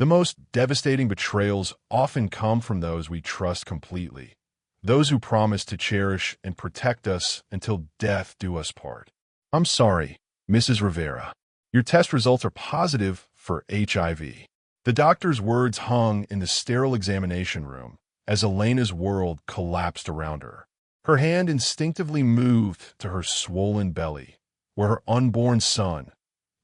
The most devastating betrayals often come from those we trust completely, those who promise to cherish and protect us until death do us part. I'm sorry, Mrs. Rivera. Your test results are positive for HIV. The doctor's words hung in the sterile examination room as Elena's world collapsed around her. Her hand instinctively moved to her swollen belly, where her unborn son,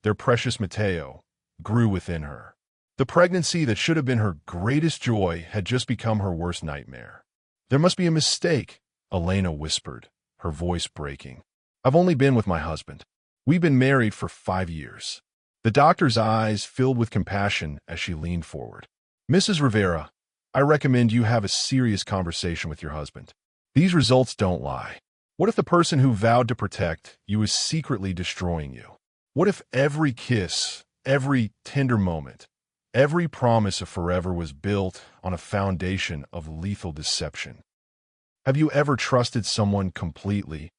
their precious Mateo, grew within her. The pregnancy that should have been her greatest joy had just become her worst nightmare. There must be a mistake, Elena whispered, her voice breaking. I've only been with my husband. We've been married for 5 years. The doctor's eyes filled with compassion as she leaned forward. Mrs. Rivera, I recommend you have a serious conversation with your husband. These results don't lie. What if the person who vowed to protect you is secretly destroying you? What if every kiss, every tender moment, every promise of forever was built on a foundation of lethal deception? Have you ever trusted someone completely,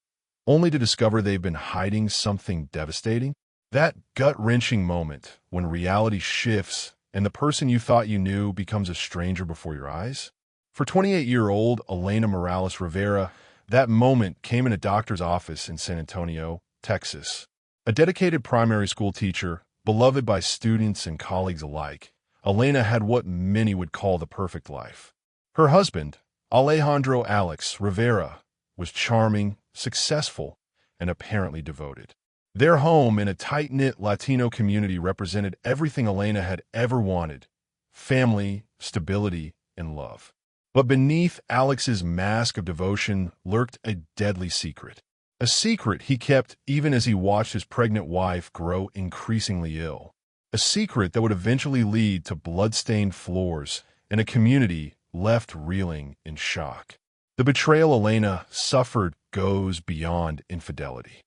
only to discover they've been hiding something devastating? That gut-wrenching moment when reality shifts and the person you thought you knew becomes a stranger before your eyes? For 28-year-old Elena Morales Rivera, that moment came in a doctor's office in San Antonio, Texas. A dedicated primary school teacher, beloved by students and colleagues alike, Elena had what many would call the perfect life. Her husband, Alejandro Alex Rivera, was charming, successful, and apparently devoted. Their home in a tight-knit Latino community represented everything Elena had ever wanted: family, stability, and love. But beneath Alex's mask of devotion lurked a deadly secret. A secret he kept even as he watched his pregnant wife grow increasingly ill. A secret that would eventually lead to blood-stained floors and a community left reeling in shock. The betrayal Elena suffered goes beyond infidelity.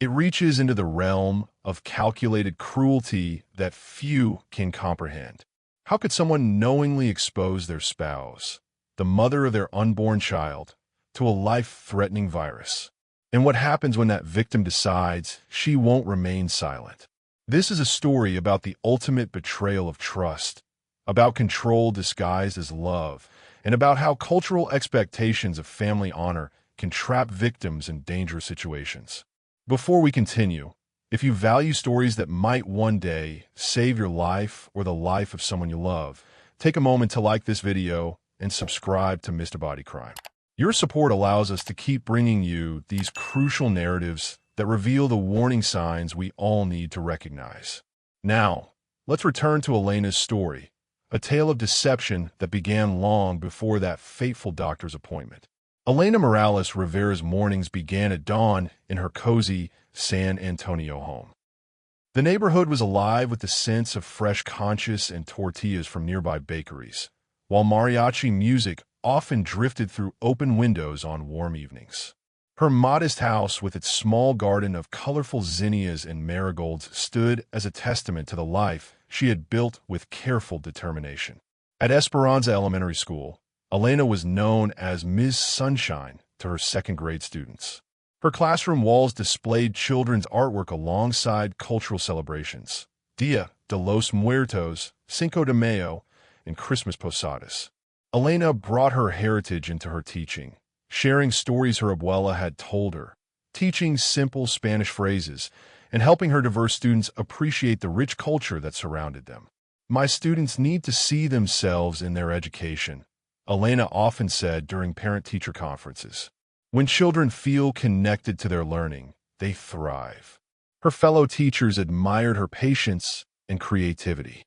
It reaches into the realm of calculated cruelty that few can comprehend. How could someone knowingly expose their spouse, the mother of their unborn child, to a life-threatening virus? And what happens when that victim decides she won't remain silent? This is a story about the ultimate betrayal of trust, about control disguised as love, and about how cultural expectations of family honor can trap victims in dangerous situations. Before we continue, if you value stories that might one day save your life or the life of someone you love, take a moment to like this video and subscribe to Mr. Body Crime. Your support allows us to keep bringing you these crucial narratives that reveal the warning signs we all need to recognize. Now, let's return to Elena's story, a tale of deception that began long before that fateful doctor's appointment. Elena Morales Rivera's mornings began at dawn in her cozy San Antonio home. The neighborhood was alive with the sense of fresh conchas and tortillas from nearby bakeries, while mariachi music often drifted through open windows on warm evenings. Her modest house, with its small garden of colorful zinnias and marigolds, stood as a testament to the life she had built with careful determination. At Esperanza Elementary School, Elena was known as Ms. Sunshine to her second-grade students. Her classroom walls displayed children's artwork alongside cultural celebrations: Dia de los Muertos, Cinco de Mayo, and Christmas posadas. Elena brought her heritage into her teaching, sharing stories her abuela had told her, teaching simple Spanish phrases, and helping her diverse students appreciate the rich culture that surrounded them. My students need to see themselves in their education, Elena often said during parent-teacher conferences. When children feel connected to their learning, they thrive. Her fellow teachers admired her patience and creativity.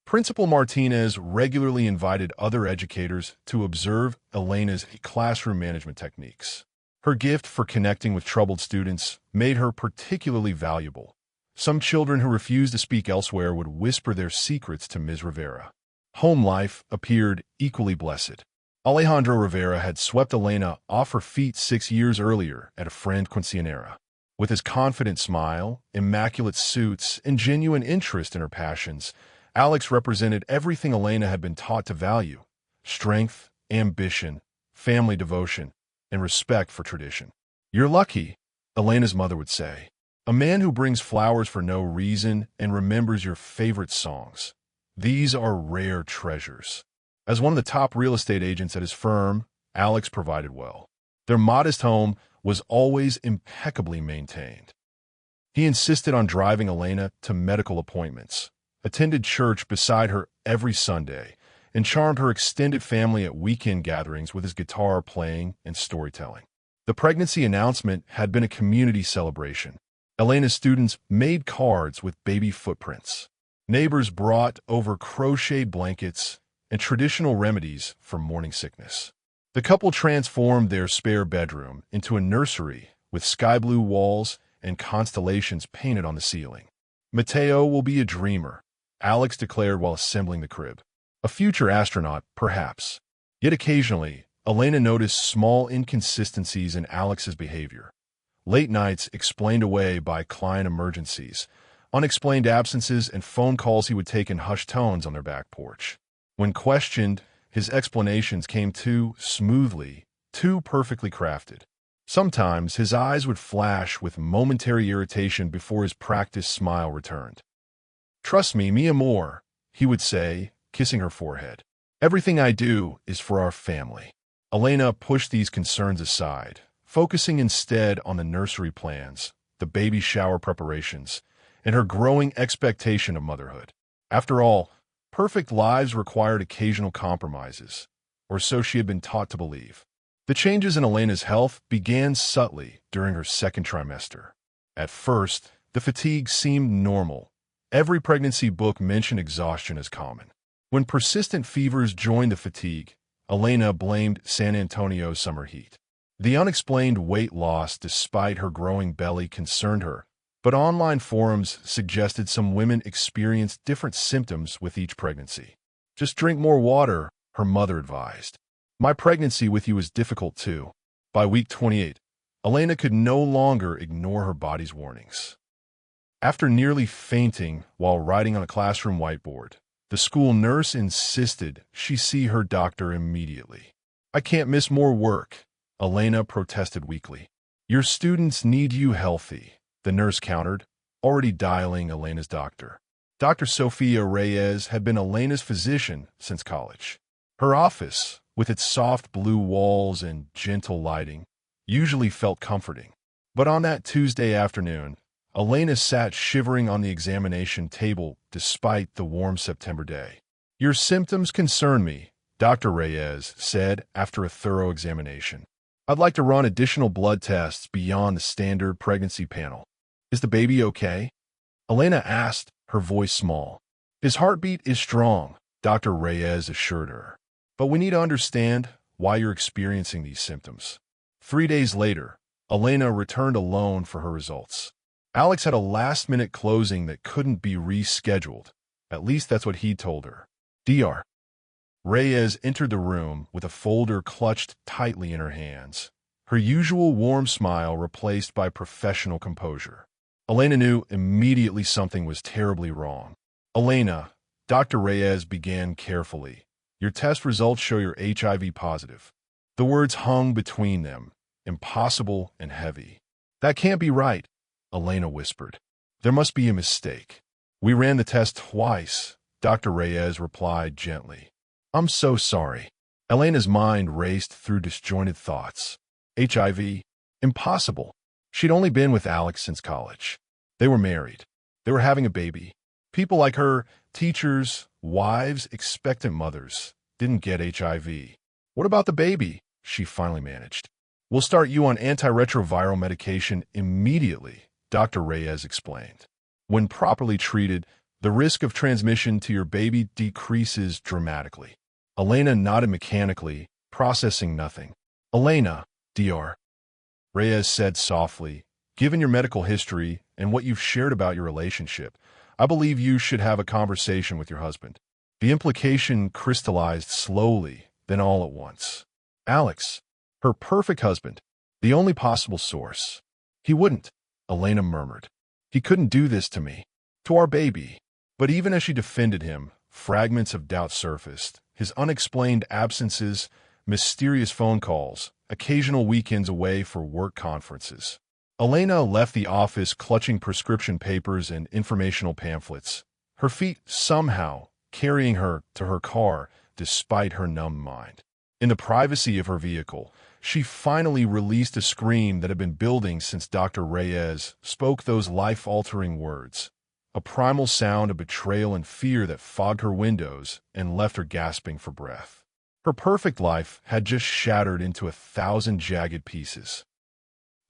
Principal Martinez regularly invited other educators to observe Elena's classroom management techniques. Her gift for connecting with troubled students made her particularly valuable. Some children who refused to speak elsewhere would whisper their secrets to Ms. Rivera. Home life appeared equally blessed. Alejandro Rivera had swept Elena off her feet 6 years earlier at a friend quinceañera. With his confident smile, immaculate suits, and genuine interest in her passions, Alex represented everything Elena had been taught to value: strength, ambition, family devotion, and respect for tradition. "You're lucky," Elena's mother would say. "A man who brings flowers for no reason and remembers your favorite songs. These are rare treasures. As one of the top real estate agents at his firm, Alex provided well. Their modest home was always impeccably maintained. He insisted on driving Elena to medical appointments, attended church beside her every Sunday, and charmed her extended family at weekend gatherings with his guitar playing and storytelling. The pregnancy announcement had been a community celebration. Elena's students made cards with baby footprints. Neighbors brought over crocheted blankets and traditional remedies for morning sickness. The couple transformed their spare bedroom into a nursery with sky blue walls and constellations painted on the ceiling. Mateo will be a dreamer, Alex declared while assembling the crib. A future astronaut, perhaps. Yet occasionally, Elena noticed small inconsistencies in Alex's behavior. Late nights explained away by client emergencies, unexplained absences, and phone calls he would take in hushed tones on their back porch. When questioned, his explanations came too smoothly, too perfectly crafted. Sometimes his eyes would flash with momentary irritation before his practiced smile returned. "Trust me, mi amor," he would say, kissing her forehead. "Everything I do is for our family." Elena pushed these concerns aside, focusing instead on the nursery plans, the baby shower preparations, and her growing expectation of motherhood. After all, perfect lives required occasional compromises, or so she had been taught to believe. The changes in Elena's health began subtly during her second trimester. At first, the fatigue seemed normal. Every pregnancy book mentioned exhaustion as common. When persistent fevers joined the fatigue, Elena blamed San Antonio's summer heat. The unexplained weight loss despite her growing belly concerned her, but online forums suggested some women experienced different symptoms with each pregnancy. "Just drink more water," her mother advised. "My pregnancy with you was difficult too." By week 28, Elena could no longer ignore her body's warnings. After nearly fainting while writing on a classroom whiteboard, the school nurse insisted she see her doctor immediately. "I can't miss more work," Elena protested weakly. "Your students need you healthy," the nurse countered, already dialing Elena's doctor. Dr. Sofia Reyes had been Elena's physician since college. Her office, with its soft blue walls and gentle lighting, usually felt comforting. But on that Tuesday afternoon, Elena sat shivering on the examination table despite the warm September day. "Your symptoms concern me," Dr. Reyes said after a thorough examination. "I'd like to run additional blood tests beyond the standard pregnancy panel." "Is the baby okay?" Elena asked, her voice small. "His heartbeat is strong," Dr. Reyes assured her. "But we need to understand why you're experiencing these symptoms." 3 days later, Elena returned alone for her results. Alex had a last-minute closing that couldn't be rescheduled. At least that's what he told her. Dr. Reyes entered the room with a folder clutched tightly in her hands, her usual warm smile replaced by professional composure. Elena knew immediately something was terribly wrong. "Elena," Dr. Reyes began carefully, "your test results show you're HIV positive." The words hung between them, impossible and heavy. "That can't be right," Elena whispered. "There must be a mistake." "We ran the test twice," Dr. Reyes replied gently. "I'm so sorry." Elena's mind raced through disjointed thoughts. HIV? Impossible. She'd only been with Alex since college. They were married. They were having a baby. People like her, teachers, wives, expectant mothers, didn't get HIV. "What about the baby?" she finally managed. "We'll start you on antiretroviral medication immediately," Dr. Reyes explained. "When properly treated, the risk of transmission to your baby decreases dramatically." Elena nodded mechanically, processing nothing. "Elena," Dr. Reyes said softly, "given your medical history and what you've shared about your relationship, I believe you should have a conversation with your husband." The implication crystallized slowly, then all at once. Alex, her perfect husband, the only possible source. "He wouldn't," Elena murmured. "He couldn't do this to me, to our baby." But even as she defended him, fragments of doubt surfaced. His unexplained absences, mysterious phone calls, occasional weekends away for work conferences. Elena left the office clutching prescription papers and informational pamphlets, her feet somehow carrying her to her car despite her numb mind. In the privacy of her vehicle, she finally released a scream that had been building since Dr. Reyes spoke those life-altering words, a primal sound of betrayal and fear that fogged her windows and left her gasping for breath. Her perfect life had just shattered into 1,000 jagged pieces.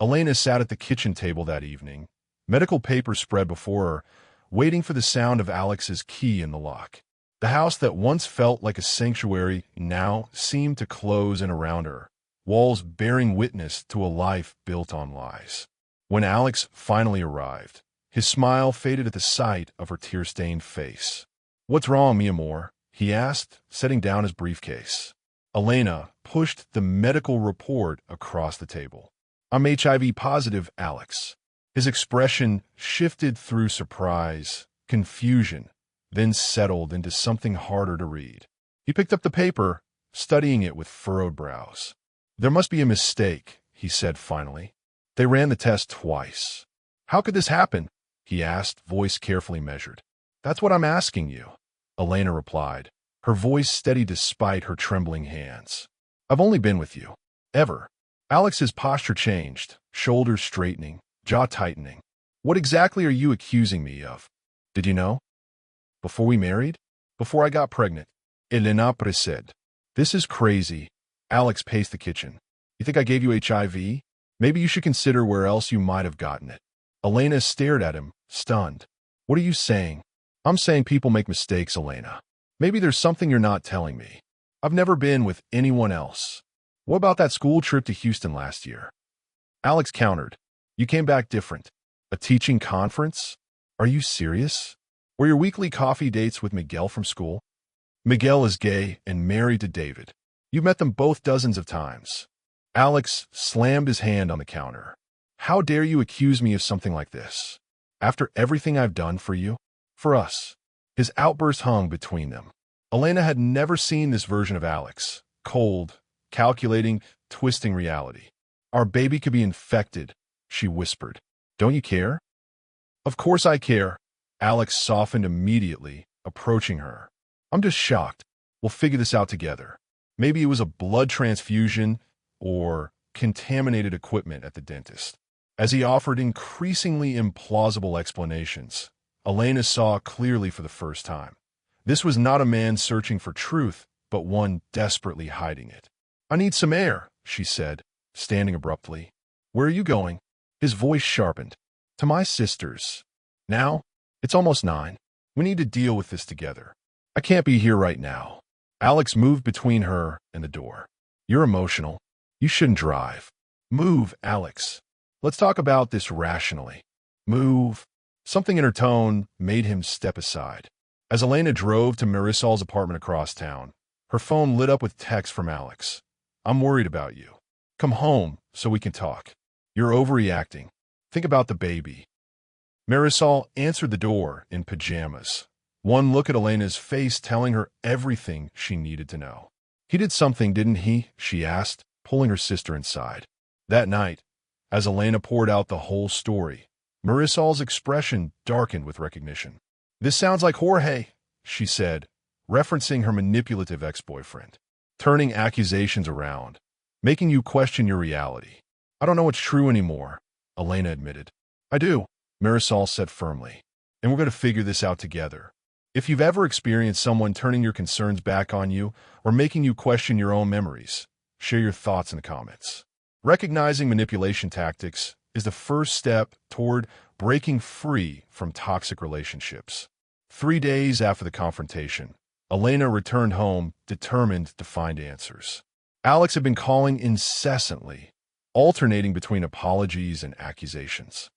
Elena sat at the kitchen table that evening, medical papers spread before her, waiting for the sound of Alex's key in the lock. The house that once felt like a sanctuary now seemed to close in around her, walls bearing witness to a life built on lies. When Alex finally arrived, his smile faded at the sight of her tear-stained face. "What's wrong, mi amor?" he asked, setting down his briefcase. Elena pushed the medical report across the table. "I'm HIV positive, Alex." His expression shifted through surprise, confusion, then settled into something harder to read. He picked up the paper, studying it with furrowed brows. "There must be a mistake," he said finally. "They ran the test twice." "How could this happen?" he asked, voice carefully measured. "That's what I'm asking you," Elena replied, her voice steady despite her trembling hands. "I've only been with you. Ever." Alex's posture changed, shoulders straightening, jaw tightening. "What exactly are you accusing me of? Did you know? Before we married? Before I got pregnant?" Elena said. "This is crazy." Alex paced the kitchen. "You think I gave you HIV? Maybe you should consider where else you might have gotten it." Elena stared at him, stunned. "What are you saying?" "I'm saying people make mistakes, Elena. Maybe there's something you're not telling me. I've never been with anyone else." "What about that school trip to Houston last year?" Alex countered. "You came back different. A teaching conference? Are you serious? Were your weekly coffee dates with Miguel from school?" "Miguel is gay and married to David. You've met them both dozens of times." Alex slammed his hand on the counter. "How dare you accuse me of something like this? After everything I've done for you? For us?" His outburst hung between them. Elena had never seen this version of Alex. Cold, calculating, twisting reality. "Our baby could be infected," she whispered. "Don't you care?" "Of course I care." Alex softened immediately, approaching her. "I'm just shocked. We'll figure this out together. Maybe it was a blood transfusion or contaminated equipment at the dentist." As he offered increasingly implausible explanations, Elena saw clearly for the first time. This was not a man searching for truth, but one desperately hiding it. "I need some air," she said, standing abruptly. "Where are you going?" His voice sharpened. "To my sister's." "Now? It's almost 9. We need to deal with this together." "I can't be here right now." Alex moved between her and the door. "You're emotional. You shouldn't drive." "Move, Alex. Let's talk about this rationally." "Move." Something in her tone made him step aside. As Elena drove to Marisol's apartment across town, her phone lit up with text from Alex. "I'm worried about you. Come home so we can talk. You're overreacting. Think about the baby." Marisol answered the door in pajamas, one look at Elena's face telling her everything she needed to know. "He did something, didn't he?" she asked, pulling her sister inside. That night, as Elena poured out the whole story, Marisol's expression darkened with recognition. "This sounds like Jorge," she said, referencing her manipulative ex-boyfriend. "Turning accusations around, making you question your reality." "I don't know what's true anymore," Elena admitted. "I do," Marisol said firmly. "And we're going to figure this out together. If you've ever experienced someone turning your concerns back on you or making you question your own memories, share your thoughts in the comments. Recognizing manipulation tactics is the first step toward breaking free from toxic relationships. 3 days after the confrontation, Elena returned home determined to find answers. Alex had been calling incessantly, alternating between apologies and accusations.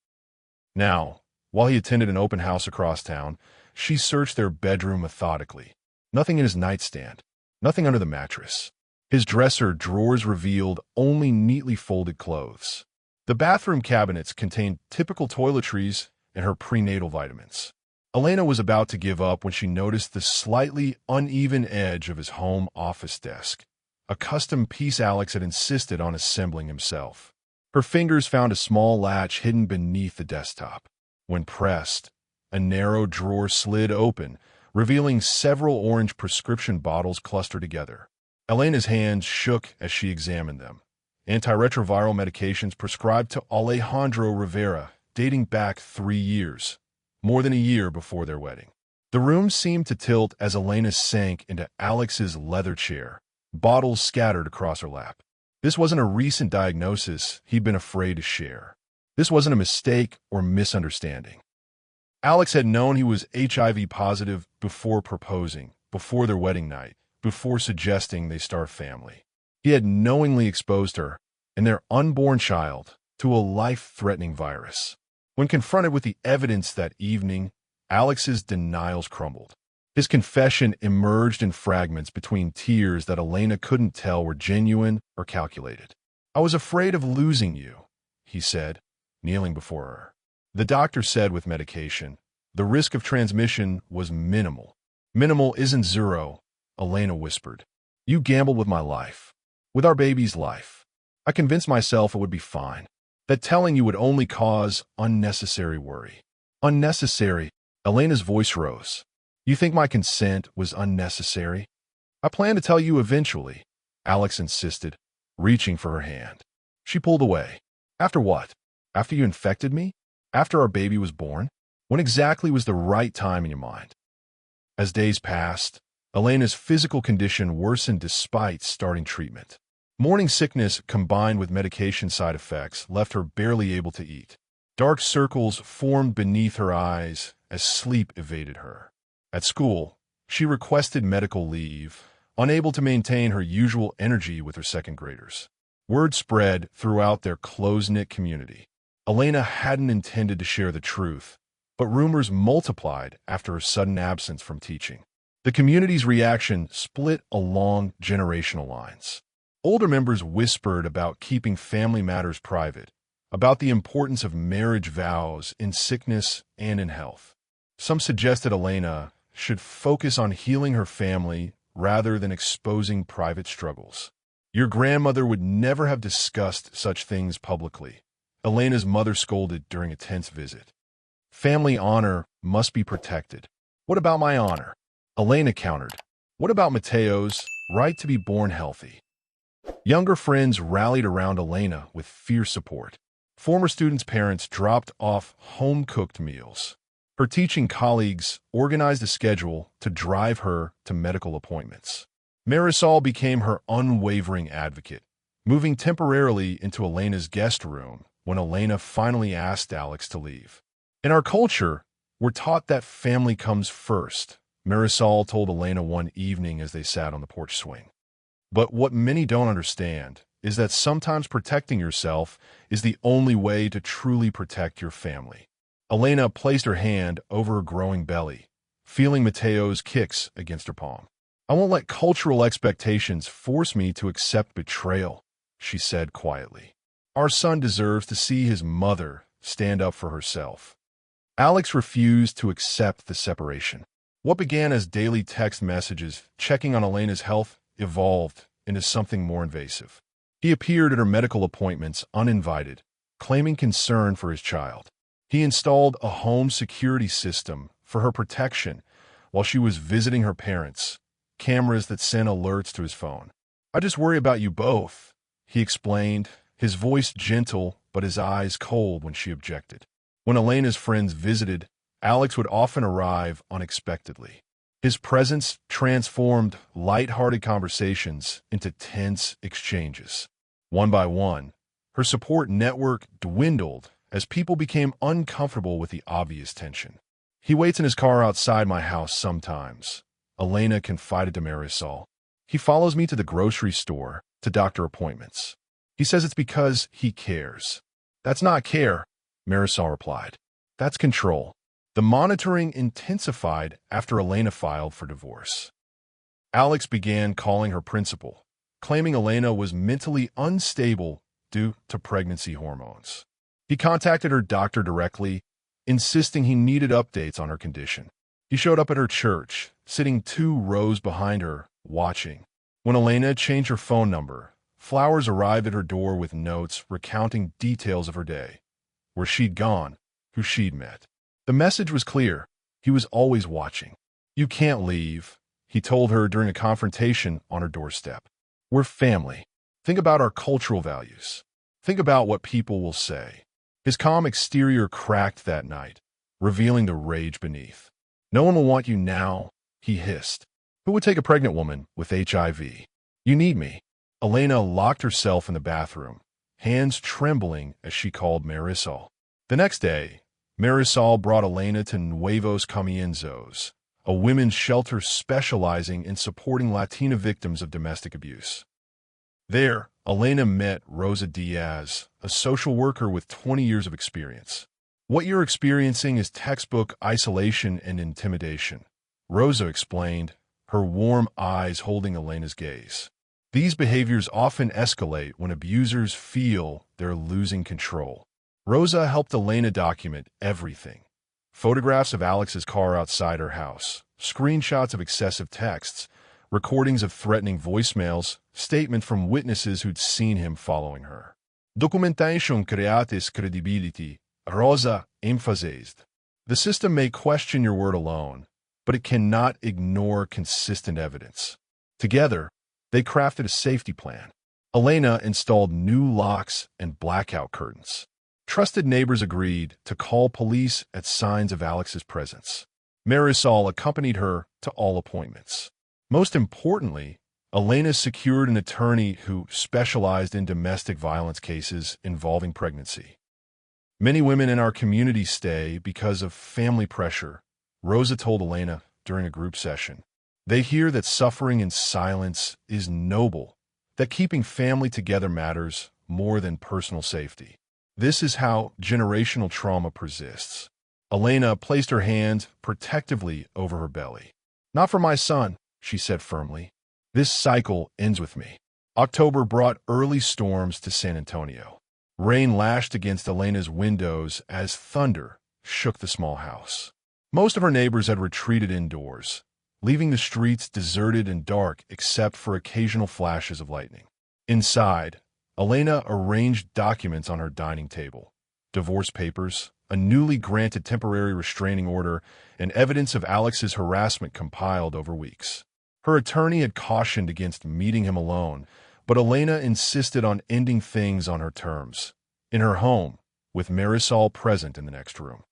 Now, while he attended an open house across town, she searched their bedroom methodically. Nothing in his nightstand, nothing under the mattress. His dresser drawers revealed only neatly folded clothes. The bathroom cabinets contained typical toiletries and her prenatal vitamins. Elena was about to give up when she noticed the slightly uneven edge of his home office desk, a custom piece Alex had insisted on assembling himself. Her fingers found a small latch hidden beneath the desktop. When pressed, a narrow drawer slid open, revealing several orange prescription bottles clustered together. Elena's hands shook as she examined them. Antiretroviral medications prescribed to Alejandro Rivera, dating back 3 years, more than a year before their wedding. The room seemed to tilt as Elena sank into Alex's leather chair, bottles scattered across her lap. This wasn't a recent diagnosis he'd been afraid to share. This wasn't a mistake or misunderstanding. Alex had known he was HIV positive before proposing, before their wedding night, before suggesting they start a family. He had knowingly exposed her and their unborn child to a life-threatening virus. When confronted with the evidence that evening, Alex's denials crumbled. His confession emerged in fragments between tears that Elena couldn't tell were genuine or calculated. "I was afraid of losing you," he said, kneeling before her. The doctor said with medication, the risk of transmission was minimal. "Minimal isn't zero," Elena whispered. "You gambled with my life, with our baby's life. I convinced myself it would be fine, that telling you would only cause unnecessary worry." "Unnecessary?" Elena's voice rose. "You think my consent was unnecessary?" "I plan to tell you eventually," Alex insisted, reaching for her hand. She pulled away. "After what? After you infected me? After our baby was born? When exactly was the right time in your mind?" As days passed, Elena's physical condition worsened despite starting treatment. Morning sickness combined with medication side effects left her barely able to eat. Dark circles formed beneath her eyes as sleep evaded her. At school, she requested medical leave, unable to maintain her usual energy with her second graders. Word spread throughout their close-knit community. Elena hadn't intended to share the truth, but rumors multiplied after her sudden absence from teaching. The community's reaction split along generational lines. Older members whispered about keeping family matters private, about the importance of marriage vows in sickness and in health. Some suggested Elena should focus on healing her family rather than exposing private struggles. "Your grandmother would never have discussed such things publicly," Elena's mother scolded during a tense visit. "Family honor must be protected." "What about my honor?" Elena countered. "What about Mateo's right to be born healthy?" Younger friends rallied around Elena with fierce support. Former students' parents dropped off home-cooked meals. Her teaching colleagues organized a schedule to drive her to medical appointments. Marisol became her unwavering advocate, moving temporarily into Elena's guest room when Elena finally asked Alex to leave. "In our culture, we're taught that family comes first," Marisol told Elena one evening as they sat on the porch swing. "But what many don't understand is that sometimes protecting yourself is the only way to truly protect your family." Elena placed her hand over her growing belly, feeling Mateo's kicks against her palm. "I won't let cultural expectations force me to accept betrayal," she said quietly. "Our son deserves to see his mother stand up for herself." Alex refused to accept the separation. What began as daily text messages checking on Elena's health evolved into something more invasive. He appeared at her medical appointments uninvited, claiming concern for his child. He installed a home security system for her protection while she was visiting her parents, cameras that sent alerts to his phone. "I just worry about you both," he explained, his voice gentle but his eyes cold when she objected. When Elena's friends visited, Alex would often arrive unexpectedly. His presence transformed light-hearted conversations into tense exchanges. One by one, her support network dwindled as people became uncomfortable with the obvious tension. "He waits in his car outside my house sometimes," Elena confided to Marisol. "He follows me to the grocery store, to doctor appointments. He says it's because he cares." "That's not care," Marisol replied. "That's control." The monitoring intensified after Elena filed for divorce. Alex began calling her principal, claiming Elena was mentally unstable due to pregnancy hormones. He contacted her doctor directly, insisting he needed updates on her condition. He showed up at her church, sitting 2 rows behind her, watching. When Elena changed her phone number, flowers arrived at her door with notes recounting details of her day, where she'd gone, who she'd met. The message was clear. He was always watching. You can't leave, he told her during a confrontation on her doorstep. We're family. Think about our cultural values. Think about what people will say. His calm exterior cracked that night, revealing the rage beneath. No one will want you now, he hissed. Who would take a pregnant woman with HIV? You need me. Elena locked herself in the bathroom, hands trembling as she called Marisol. The next day, Marisol brought Elena to Nuevos Comienzos, a women's shelter specializing in supporting Latina victims of domestic abuse. There, Elena met Rosa Diaz, a social worker with 20 years of experience. What you're experiencing is textbook isolation and intimidation, Rosa explained, her warm eyes holding Elena's gaze. These behaviors often escalate when abusers feel they're losing control. Rosa helped Elena document everything. Photographs of Alex's car outside her house, screenshots of excessive texts, recordings of threatening voicemails, statements from witnesses who'd seen him following her. Documentation creates credibility, Rosa emphasized. The system may question your word alone, but it cannot ignore consistent evidence. Together, they crafted a safety plan. Elena installed new locks and blackout curtains. Trusted neighbors agreed to call police at signs of Alex's presence. Marisol accompanied her to all appointments. Most importantly, Elena secured an attorney who specialized in domestic violence cases involving pregnancy. Many women in our community stay because of family pressure, Rosa told Elena during a group session. They hear that suffering in silence is noble, that keeping family together matters more than personal safety. This is how generational trauma persists. Elena placed her hand protectively over her belly. Not for my son, she said firmly. This cycle ends with me. October brought early storms to San Antonio. Rain lashed against Elena's windows as thunder shook the small house. Most of her neighbors had retreated indoors, leaving the streets deserted and dark except for occasional flashes of lightning. Inside, Elena arranged documents on her dining table. Divorce papers, a newly granted temporary restraining order, and evidence of Alex's harassment compiled over weeks. Her attorney had cautioned against meeting him alone, but Elena insisted on ending things on her terms, in her home, with Marisol present in the next room.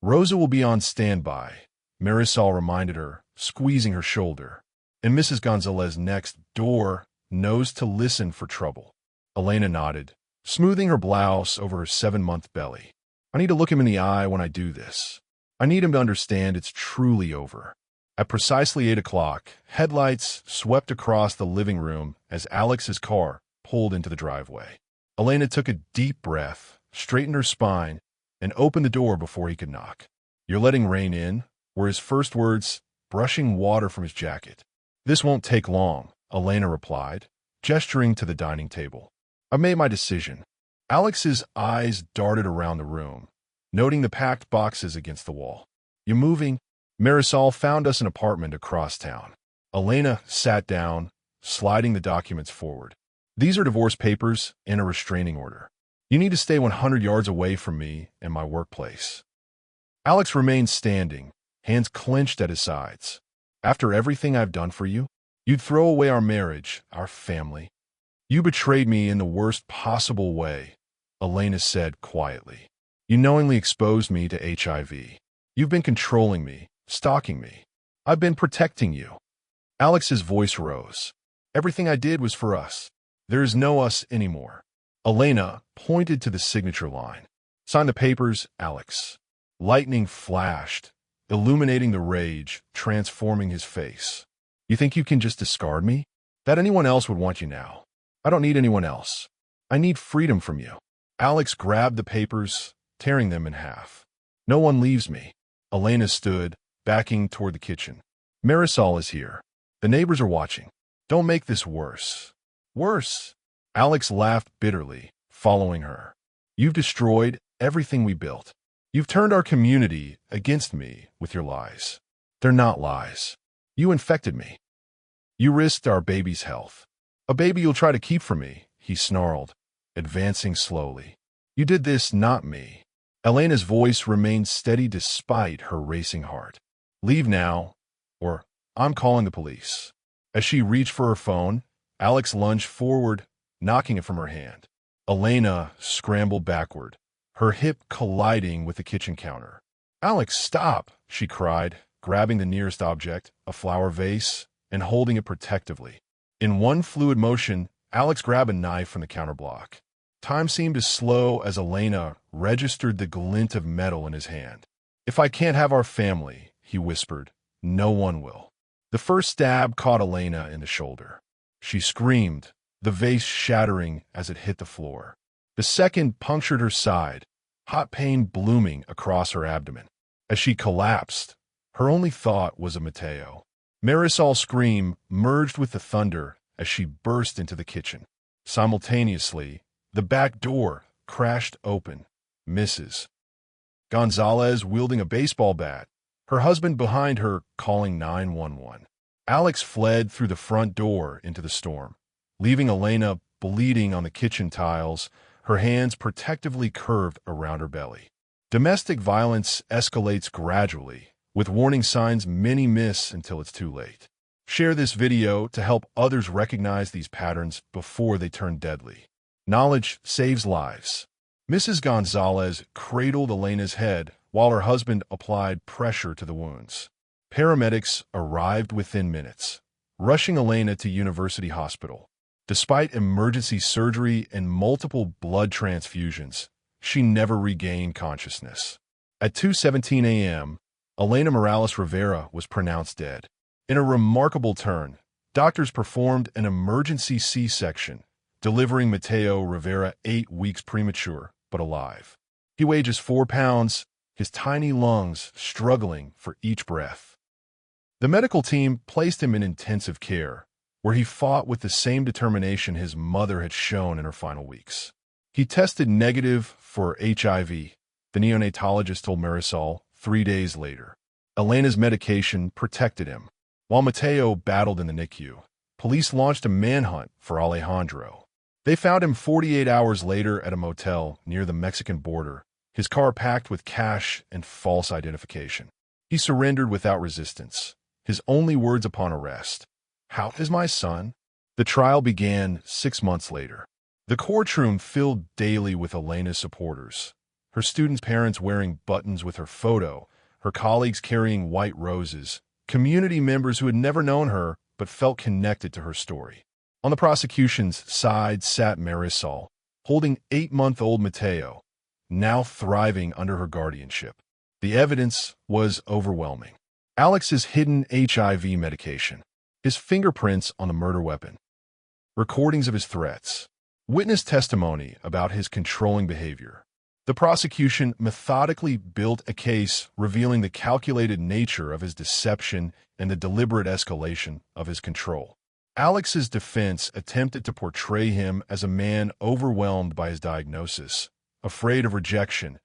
Rosa will be on standby, Marisol reminded her, squeezing her shoulder. And Mrs. Gonzalez next door knows to listen for trouble. Elena nodded, smoothing her blouse over her 7-month belly. I need to look him in the eye when I do this. I need him to understand it's truly over. At precisely 8 o'clock, headlights swept across the living room as Alex's car pulled into the driveway. Elena took a deep breath, straightened her spine, and opened the door before he could knock. You're letting rain in, were his first words, brushing water from his jacket. This won't take long, Elena replied, gesturing to the dining table. I've made my decision. Alex's eyes darted around the room, noting the packed boxes against the wall. You moving? Marisol found us an apartment across town. Elena sat down, sliding the documents forward. These are divorce papers and a restraining order. You need to stay 100 yards away from me and my workplace. Alex remained standing, hands clenched at his sides. After everything I've done for you, you'd throw away our marriage, our family. You betrayed me in the worst possible way, Elena said quietly. You knowingly exposed me to HIV. You've been controlling me, stalking me. I've been protecting you. Alex's voice rose. Everything I did was for us. There is no us anymore. Elena pointed to the signature line. Sign the papers, Alex. Lightning flashed, illuminating the rage, transforming his face. You think you can just discard me? That anyone else would want you now. I don't need anyone else. I need freedom from you. Alex grabbed the papers, tearing them in half. No one leaves me. Elena stood, backing toward the kitchen. Marisol is here. The neighbors are watching. Don't make this worse. Worse? Alex laughed bitterly, following her. You've destroyed everything we built. You've turned our community against me with your lies. They're not lies. You infected me. You risked our baby's health. A baby you'll try to keep from me, he snarled, advancing slowly. You did this, not me. Elena's voice remained steady despite her racing heart. Leave now, or "I'm calling the police." As she reached for her phone, Alex lunged forward, knocking it from her hand. Elena scrambled backward, her hip colliding with the kitchen counter. "Alex, stop!" she cried, grabbing the nearest object, a flower vase, and holding it protectively. In one fluid motion, Alex grabbed a knife from the counter block. Time seemed to slow as Elena registered the glint of metal in his hand. "If I can't have our family," he whispered, "no one will." The first stab caught Elena in the shoulder. She screamed, the vase shattering as it hit the floor. The second punctured her side, hot pain blooming across her abdomen. As she collapsed, her only thought was of Mateo. Marisol's scream merged with the thunder as she burst into the kitchen. Simultaneously, the back door crashed open. Mrs. Gonzalez wielding a baseball bat, her husband behind her calling 911. Alex fled through the front door into the storm, leaving Elena bleeding on the kitchen tiles, her hands protectively curved around her belly. Domestic violence escalates gradually, with warning signs many miss until it's too late. Share this video to help others recognize these patterns before they turn deadly. Knowledge saves lives. Mrs. Gonzalez cradled Elena's head while her husband applied pressure to the wounds. Paramedics arrived within minutes, rushing Elena to University Hospital. Despite emergency surgery and multiple blood transfusions, she never regained consciousness. At 2:17 a.m., Elena Morales Rivera was pronounced dead. In a remarkable turn, doctors performed an emergency C-section, delivering Mateo Rivera 8 weeks premature, but alive. He weighed just 4 pounds, his tiny lungs struggling for each breath. The medical team placed him in intensive care, where he fought with the same determination his mother had shown in her final weeks. He tested negative for HIV, the neonatologist told Marisol 3 days later. Elena's medication protected him. While Mateo battled in the NICU, police launched a manhunt for Alejandro. They found him 48 hours later at a motel near the Mexican border, his car packed with cash and false identification. He surrendered without resistance, his only words upon arrest: "How is my son?" The trial began 6 months later. The courtroom filled daily with Elena's supporters, her students' parents wearing buttons with her photo, her colleagues carrying white roses, community members who had never known her but felt connected to her story. On the prosecution's side sat Marisol, holding 8-month-old Mateo, now thriving under her guardianship. The evidence was overwhelming. Alex's hidden HIV medication, his fingerprints on the murder weapon, recordings of his threats, witness testimony about his controlling behavior. The prosecution methodically built a case revealing the calculated nature of his deception and the deliberate escalation of his control. Alex's defense attempted to portray him as a man overwhelmed by his diagnosis, afraid of rejection,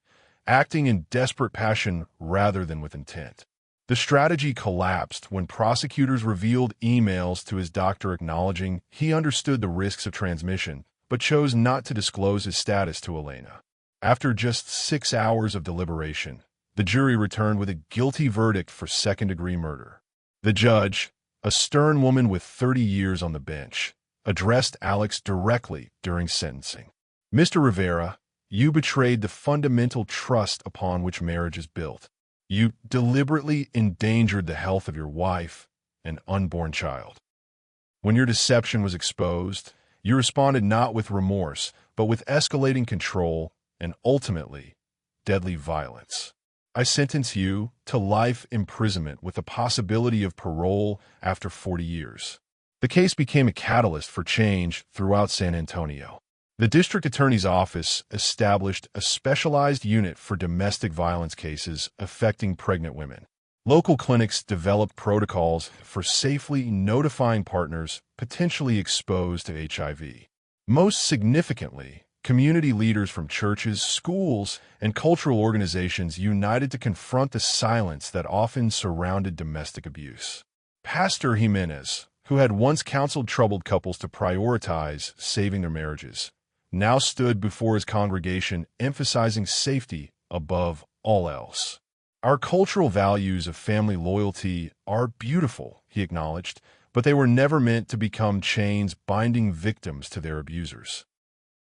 acting in desperate passion rather than with intent. The strategy collapsed when prosecutors revealed emails to his doctor acknowledging he understood the risks of transmission, but chose not to disclose his status to Elena. After just 6 hours of deliberation, the jury returned with a guilty verdict for second-degree murder. The judge, a stern woman with 30 years on the bench, addressed Alex directly during sentencing. "Mr. Rivera, you betrayed the fundamental trust upon which marriage is built. You deliberately endangered the health of your wife and unborn child. When your deception was exposed, you responded not with remorse, but with escalating control and ultimately deadly violence. I sentence you to life imprisonment with the possibility of parole after 40 years. The case became a catalyst for change throughout San Antonio. The district attorney's office established a specialized unit for domestic violence cases affecting pregnant women. Local clinics developed protocols for safely notifying partners potentially exposed to HIV. Most significantly, community leaders from churches, schools, and cultural organizations united to confront the silence that often surrounded domestic abuse. Pastor Jimenez, who had once counseled troubled couples to prioritize saving their marriages, now stood before his congregation emphasizing safety above all else. Our cultural values of family loyalty are beautiful, he acknowledged, but they were never meant to become chains binding victims to their abusers.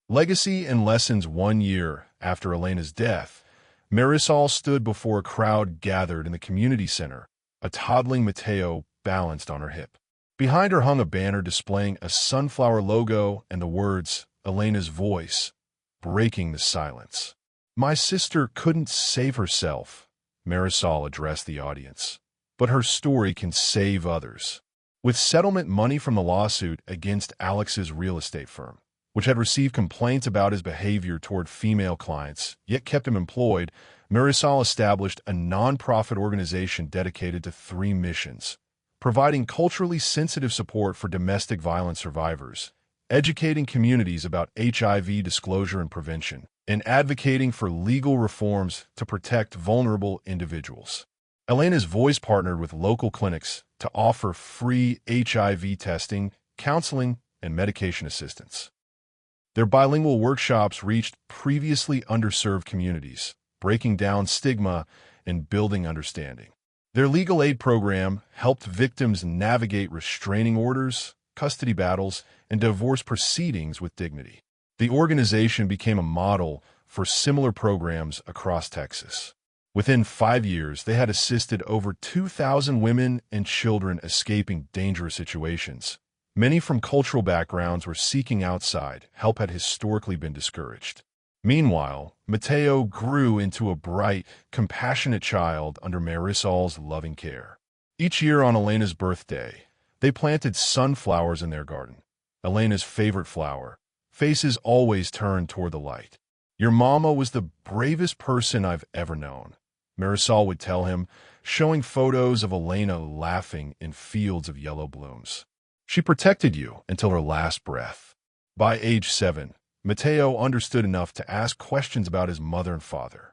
Legacy and lessons. 1 year after Elena's death, Marisol stood before a crowd gathered in the community center, a toddling Mateo balanced on her hip. Behind her hung a banner displaying a sunflower logo and the words, Elena's voice, breaking the silence. My sister couldn't save herself, Marisol addressed the audience, but her story can save others. With settlement money from the lawsuit against Alex's real estate firm, which had received complaints about his behavior toward female clients, yet kept him employed, Marisol established a nonprofit organization dedicated to 3 missions: providing culturally sensitive support for domestic violence survivors, educating communities about HIV disclosure and prevention, and advocating for legal reforms to protect vulnerable individuals. Elena's voice partnered with local clinics to offer free HIV testing, counseling, and medication assistance. Their bilingual workshops reached previously underserved communities, breaking down stigma and building understanding. Their legal aid program helped victims navigate restraining orders, custody battles, and divorce proceedings with dignity. The organization became a model for similar programs across Texas. Within 5 years, they had assisted over 2,000 women and children escaping dangerous situations. Many from cultural backgrounds were seeking outside help had historically been discouraged. Meanwhile, Mateo grew into a bright, compassionate child under Marisol's loving care. Each year on Elena's birthday, they planted sunflowers in their garden. Elena's favorite flower. Faces always turned toward the light. Your mama was the bravest person I've ever known, Marisol would tell him, showing photos of Elena laughing in fields of yellow blooms. She protected you until her last breath. By age 7, Mateo understood enough to ask questions about his mother and father.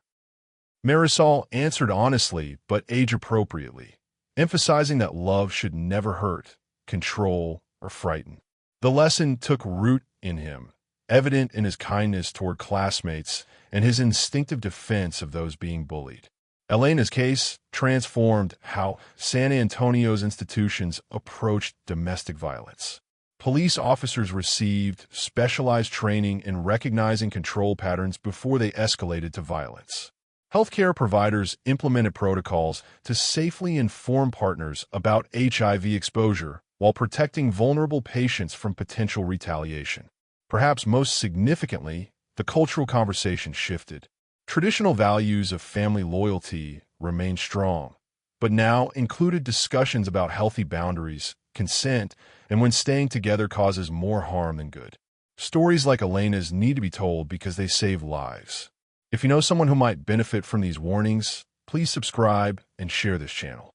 Marisol answered honestly but age-appropriately, emphasizing that love should never hurt, control, or frighten. The lesson took root in him, evident in his kindness toward classmates and his instinctive defense of those being bullied. Elena's case transformed how San Antonio's institutions approached domestic violence. Police officers received specialized training in recognizing control patterns before they escalated to violence. Healthcare providers implemented protocols to safely inform partners about HIV exposure while protecting vulnerable patients from potential retaliation. Perhaps most significantly, the cultural conversation shifted. Traditional values of family loyalty remained strong, but now included discussions about healthy boundaries, consent, and when staying together causes more harm than good. Stories like Elena's need to be told because they save lives. If you know someone who might benefit from these warnings, please subscribe and share this channel.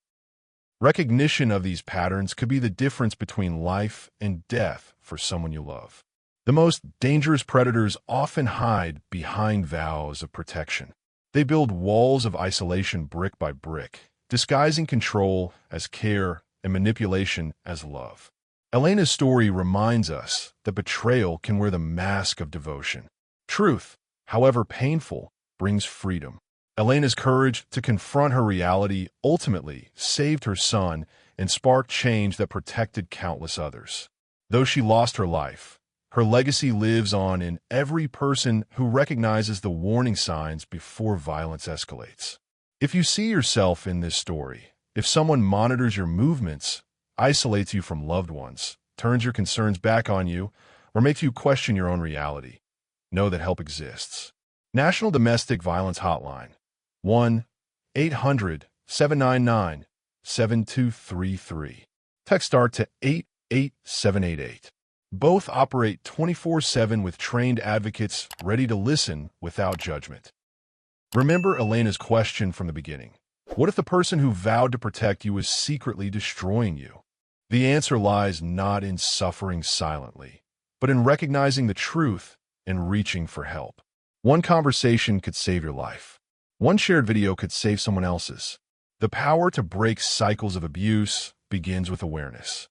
Recognition of these patterns could be the difference between life and death for someone you love. The most dangerous predators often hide behind vows of protection. They build walls of isolation brick by brick, disguising control as care and manipulation as love. Elena's story reminds us that betrayal can wear the mask of devotion. Truth, however painful, brings freedom. Elena's courage to confront her reality ultimately saved her son and sparked change that protected countless others. Though she lost her life, her legacy lives on in every person who recognizes the warning signs before violence escalates. If you see yourself in this story, if someone monitors your movements, isolates you from loved ones, turns your concerns back on you, or makes you question your own reality, know that help exists. National Domestic Violence Hotline, 1-800-799-7233. Text START to 88788. Both operate 24/7 with trained advocates ready to listen without judgment. Remember Elena's question from the beginning. What if the person who vowed to protect you is secretly destroying you? The answer lies not in suffering silently, but in recognizing the truth and reaching for help. One conversation could save your life. One shared video could save someone else's. The power to break cycles of abuse begins with awareness.